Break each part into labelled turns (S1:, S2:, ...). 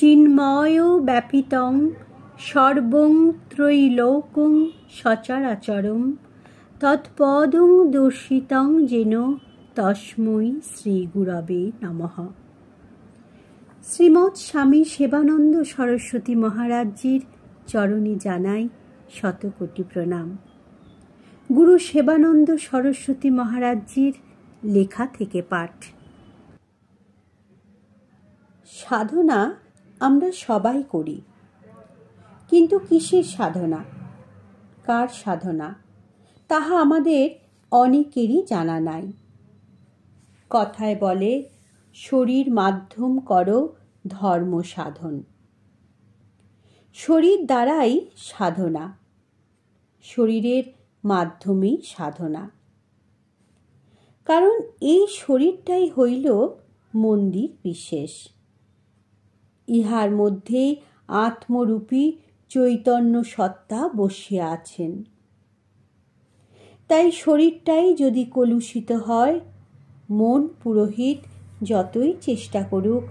S1: চিন্ময় ব্যাপিতং সর্বং ত্রৈলোক্যং সচরাচরম তৎপদং দর্শিতং যেন তস্मै শ্রীগুরবে নমঃ। শ্রীমৎ স্বামী সেবানন্দ সরস্বতী মহারাজজির চরণে জানাই শতকোটি প্রণাম। গুরু সেবানন্দ সরস্বতী মহারাজজির লেখা থেকে পাঠ। সাধনা আমরা সবাই করি, কিন্তু কিসের সাধনা, কার সাধনা, তাহা আমাদের অনেকেরই জানা নাই। কথায় বলে, শরীর মাধ্যম করো ধর্ম সাধন। শরীর দ্বারাই সাধনা, শরীরের মাধ্যমেই সাধনা। কারণ এই শরীরটাই হইল মন্দির বিশেষ। ইহার মধ্যে আত্মরূপী চৈতন্য সত্তা বসিয়া আছেন। তাই শরীরটাই যদি কলুষিত হয়, মন পুরোহিত যতই চেষ্টা করুক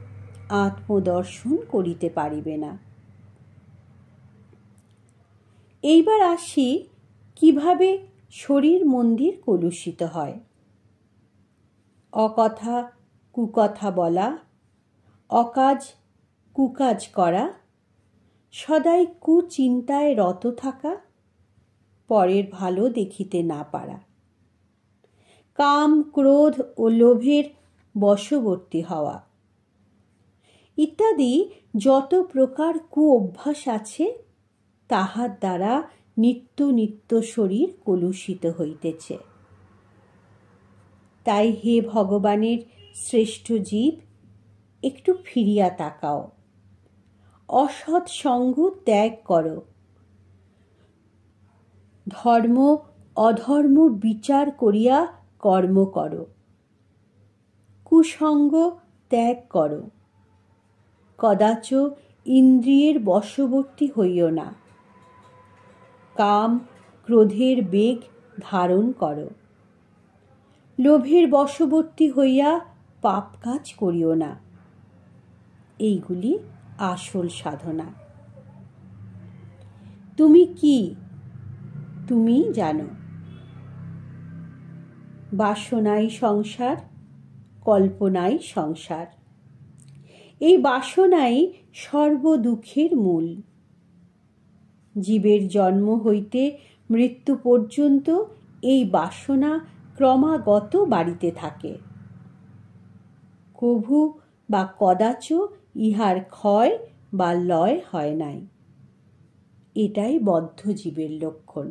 S1: আত্মদর্শন করিতে পারিবে না। এইবার আসি কিভাবে শরীর মন্দির কলুষিত হয়। অকথা কুকথা বলা, অকাজ কুকাজ করা, সদাই কুচিন্তায় রত থাকা, পরের ভালো দেখিতে না পারা, কাম ক্রোধ ও লোভের বশবর্তী হওয়া ইত্যাদি যত প্রকার কুঅভ্যাস আছে, তাহার দ্বারা নিত্য নিত্য শরীর কলুষিত হইতেছে। তাই হে ভগবানের শ্রেষ্ঠ জীব, একটু ফিরিয়া তাকাও, অসৎ সঙ্গ ত্যাগ করো, ধর্ম অধর্ম বিচার করিয়া কর্ম করো, কুসঙ্গ ত্যাগ করো, কদাচ ইন্দ্রিয়ের বশবর্তী হইও না, কাম ক্রোধের বেগ ধারণ করো, লোভের বশবর্তী হইয়া পাপ কাজ করিও না। এইগুলি আসল সাধনা। তুমি কি, তুমি জানো। বাসনাই সংসার, কল্পনাই সংসার। এই বাসনাই সর্বদুঃখের মূল। জীবের জন্ম হইতে মৃত্যু পর্যন্ত এই বাসনা ক্রমাগত বাড়িতে থাকে। কভু বা কদাচ ইহার ক্ষয় বা লয় হয় নাই। এটাই বদ্ধ জীবের লক্ষণ।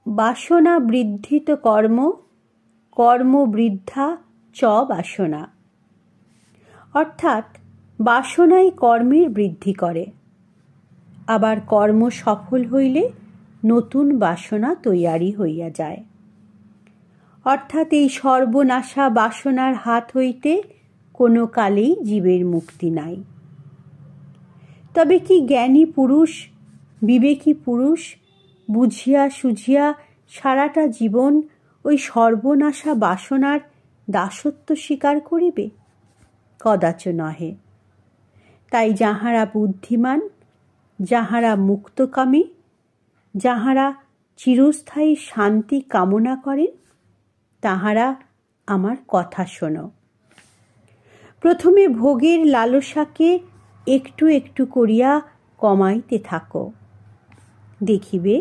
S1: বাসনা বৃদ্ধিত কর্ম, কর্ম বৃদ্ধা চ বাসনা। অর্থাৎ বাসনাই কর্মের বৃদ্ধি করে। আবার কর্ম সফল হইলে নতুন বাসনা তৈয়ারি হইয়া যায়। অর্থাৎ এই সর্বনাশা বাসনার হাত হইতে কোনো কালেই জীবের মুক্তি নাই। তবে কি জ্ঞানী পুরুষ, বিবেকী পুরুষ বুঝিয়া সুঝিয়া সারাটা জীবন ওই সর্বনাশা বাসনার দাসত্ব স্বীকার করিবে? কদাচ নহে। তাই যাহারা বুদ্ধিমান, যাহারা মুক্তকামী, যাহারা চিরস্থায়ী শান্তি কামনা করেন, তাহারা আমার কথা শোনো। প্রথমে ভোগের লালসাকে একটু একটু করিয়া কমাইতে থাকো। দেখিবে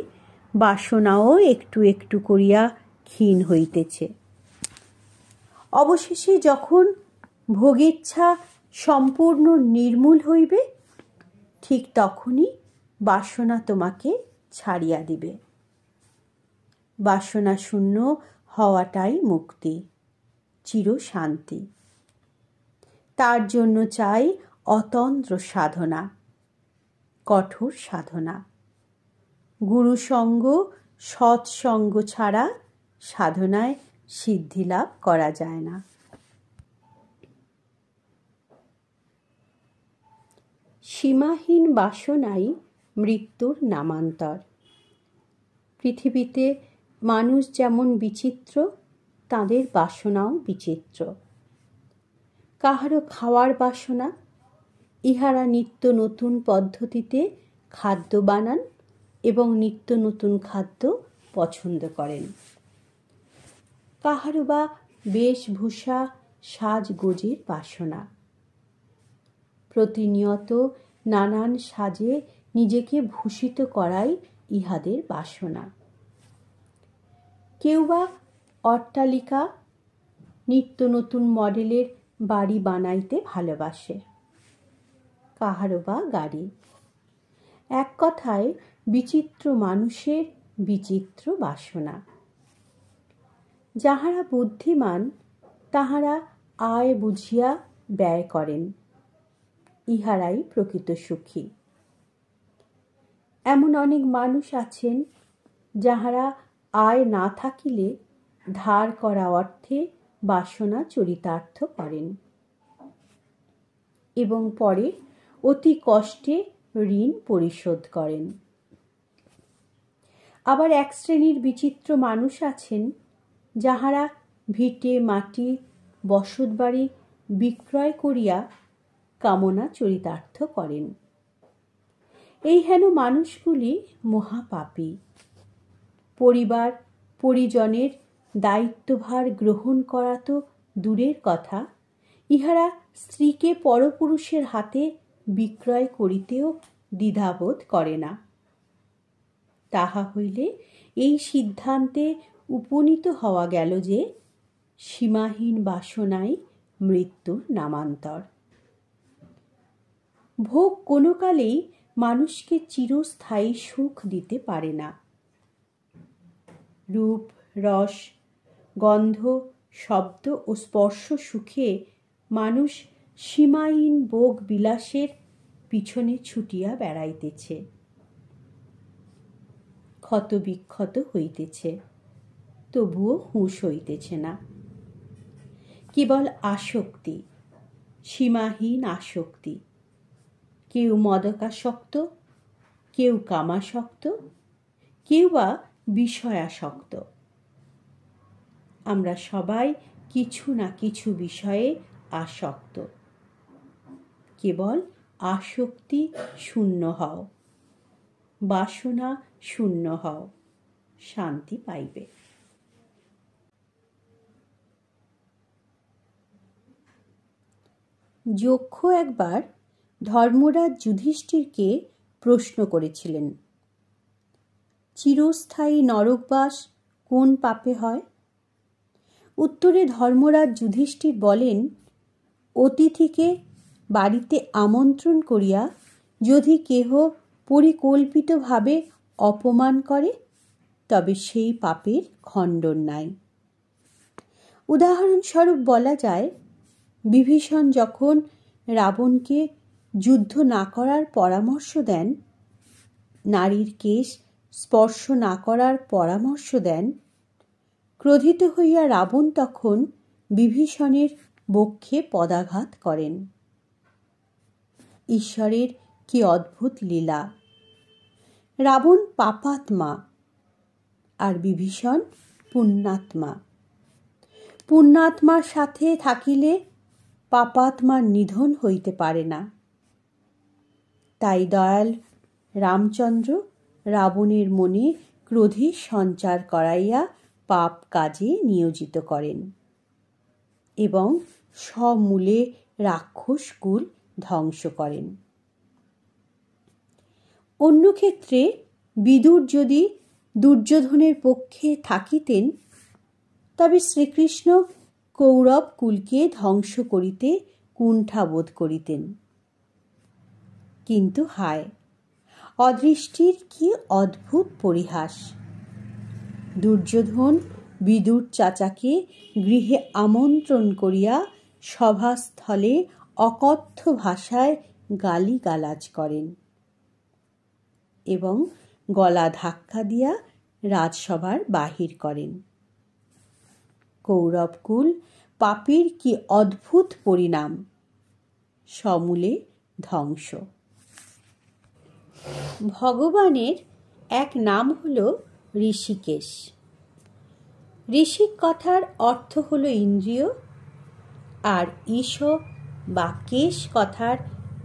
S1: বাসনাও একটু একটু করিয়া ক্ষীণ হইতেছে। অবশেষে যখন ভোগেচ্ছা সম্পূর্ণ নির্মূল হইবে, ঠিক তখনই বাসনা তোমাকে ছাড়িয়া দিবে। বাসনা শূন্য হওয়াটাই মুক্তি, চিরশান্তি। তার জন্য চাই অতন্দ্র সাধনা, কঠোর সাধনা। গুরুসঙ্গ সৎসঙ্গ ছাড়া সাধনায় সিদ্ধি লাভ করা যায় না। সীমাহীন বাসনাই মৃত্যুর নামান্তর। পৃথিবীতে মানুষ যেমন বিচিত্র, তাদের বাসনাও বিচিত্র। কাহারও খাওয়ার বাসনা, ইহারা নিত্য নতুন পদ্ধতিতে খাদ্য বানান এবং নিত্য নতুন খাদ্য পছন্দ করেন। কাহারও বা বেশভূষা সাজগোজের বাসনা, প্রতিনিয়ত নানান সাজে নিজেকে ভূষিত করাই ইহাদের বাসনা। কেউ বা অট্টালিকা, নিত্য নতুন মডেলের বাড়ি বানাইতে ভালোবাসে, কাহারও বা গাড়ি। এক কথায় বিচিত্র মানুষের বিচিত্র বাসনা। যাহারা বুদ্ধিমান তাহারা আয় বুঝিয়া ব্যয় করেন, ইহারাই প্রকৃত সুখী। এমন অনেক মানুষ আছেন যাহারা আয় না থাকিলে ধার করা অর্থে বাসনা চরিতার্থ করেন এবং পরে অতি কষ্টে ঋণ পরিশোধ করেন। আবার এক শ্রেণীর বিচিত্র মানুষ আছেন যাহারা ভিটে মাটি বসতবাড়ি বিক্রয় করিয়া কামনা চরিতার্থ করেন। এই হেন মানুষগুলি মহাপাপী। পরিবার পরিজনের দায়িত্বভার গ্রহণ করা তো দূরের কথা, ইহারা স্ত্রীকে পরপুরুষের হাতে বিক্রয় করিতেও দ্বিধাবোধ করে না। তাহা হইলে এই সিদ্ধান্তে উপনীত হওয়া গেল যে সীমাহীন বাসনাই মৃত্যুর নামান্তর। ভোগ কোনো কালেই মানুষকে চিরস্থায়ী সুখ দিতে পারে না। রূপ, রস, গন্ধ, শব্দ ও স্পর্শ সুখে মানুষ সীমাহীন ভোগ বিলাসের পিছনে ছুটিয়া বেড়াইতেছে, ক্ষত বিক্ষত হইতেছে, তবুও হুঁশ হইতেছে না। কেবল আসক্তি, সীমাহীন আসক্তি। কেউ মদকাসক্ত, কেউ কামাসক্ত, কেউ বা বিষয়াসক্ত। আমরা সবাই কিছু না কিছু বিষয়ে আসক্ত। কেবল আসক্তি শূন্য হও, বাসনা শূন্য হও, শান্তি পাইবে। যক্ষ একবার ধর্মরাজ যুধিষ্ঠিরকে প্রশ্ন করেছিলেন, চিরস্থায়ী নরকবাস কোন পাপে হয়? উত্তরে ধর্মরাজ যুধিষ্ঠির বলেন, অতিথিকে বাড়িতে আমন্ত্রণ করিয়া যদি কেহ পরিকল্পিতভাবে অপমান করে তবে সেই পাপের খণ্ডন নাই। উদাহরণস্বরূপ বলা যায়, বিভীষণ যখন রাবণকে যুদ্ধ না করার পরামর্শ দেন, নারীর কেশ স্পর্শ না করার পরামর্শ দেন, ক্রোধিত হইয়া রাবণ তখন বিভীষণের বক্ষে পদাঘাত করেন। ঈশ্বরের কি অদ্ভুত লীলা! রাবণ পাপাত্মা আর বিভীষণ পুণ্যাত্মা। পুণ্যাত্মার সাথে থাকিলে পাপাত্মার নিধন হইতে পারে না। তাই দয়াল রামচন্দ্র রাবণের মনে ক্রোধের সঞ্চার করাইয়া পাপ কাজে নিয়োজিত করেন এবং সমূলে রাক্ষস কুল ধ্বংস করেন। অন্য ক্ষেত্রে বিদুর যদি দুর্যোধনের পক্ষে থাকিতেন তবে শ্রীকৃষ্ণ কৌরব কুলকে ধ্বংস করিতে কুণ্ঠাবোধ করিতেন। কিন্তু হায়, অদৃষ্টির কি অদ্ভুত পরিহাস! দুর্যোধন বিদুর চাচাকে গৃহে আমন্ত্রণ করিয়া সভাস্থলে অকথ্য ভাষায় গালিগালাজ করেন এবং গলা ধাক্কা দিয়া রাজসভার বাহির করেন। কৌরবকুল পাপের কি অদ্ভুত পরিণাম! সমূলে ধ্বংস। ভগবানের এক নাম হল ঋষিকেশ। ঋষিক কথার অর্থ হল ইন্দ্রিয়, আর ঈশ বা কেশ কথার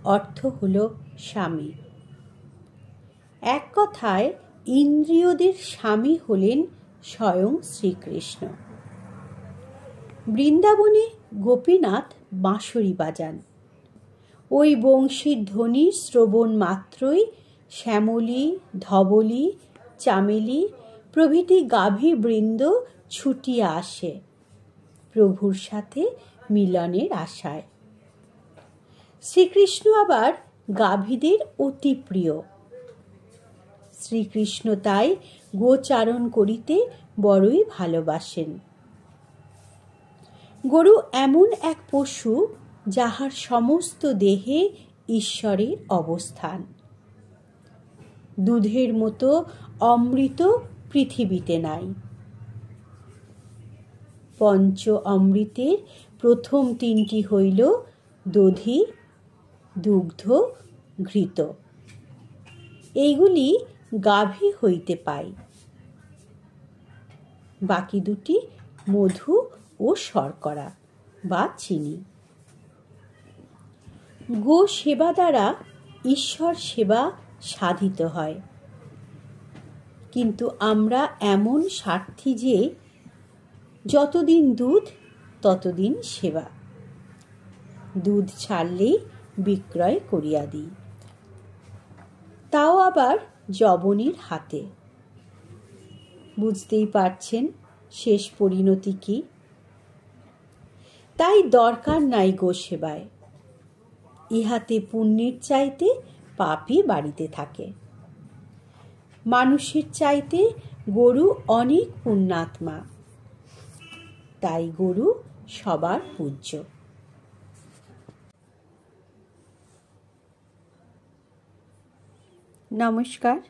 S1: অর্থ হল স্বামী। এক কথায় ইন্দ্রিয়দের স্বামী হলেন স্বয়ং শ্রীকৃষ্ণ। বৃন্দাবনে গোপীনাথ বাঁশরি বাজান। ওই বংশীর ধ্বনি শ্রবণ মাত্রই শ্যামলী, ধবলী, চামেলি প্রভৃতি গাভীবৃন্দ ছুটিয়া আসে প্রভুর সাথে মিলনের আশায়। শ্রীকৃষ্ণ আবার গাভীদের অতি প্রিয়। শ্রীকৃষ্ণ তাই গোচারণ করিতে বড়ই ভালোবাসেন। গরু এমন এক পশু যাহার সমস্ত দেহে ঈশ্বরের অবস্থান। দুধের মতো অমৃত পৃথিবীতে নাই। পঞ্চ অমৃতের প্রথম তিনটি হইল দধি, দুগ্ধ, ঘৃত। এইগুলি গাভী হইতে পাই। বাকি দুটি মধু ও শর্করা বা চিনি। গো সেবা দ্বারা ঈশ্বর সেবা সাধিত হয়। কিন্তু আমরা এমন স্বার্থী যে যতদিন দুধ ততদিন সেবা। দুধ ছাড়লেই বিক্রয় করিয়া দিই, তাও আবার যবনির হাতে। বুঝতেই পারছেন শেষ পরিণতি কি। তাই দরকার নাই গো সেবায়। ইহাতে পুণ্যের চাইতে পাপই বাড়িতে থাকে। মানুষের চাইতে গরু অনেক পুণ্যাত্মা। তাই গরু সবার পূজ্য। নমস্কার।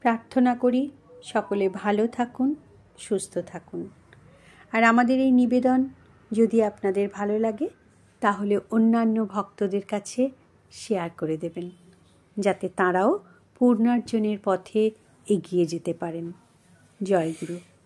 S1: প্রার্থনা করি সকলে ভালো থাকুন, সুস্থ থাকুন। আর আমাদের এই নিবেদন যদি আপনাদের ভালো লাগে তাহলে অন্যান্য ভক্তদের কাছে শেয়ার করে দেবেন, যাতে তাঁরাও পূর্ণার্জনের পথে এগিয়ে যেতে পারেন। জয় গুরু।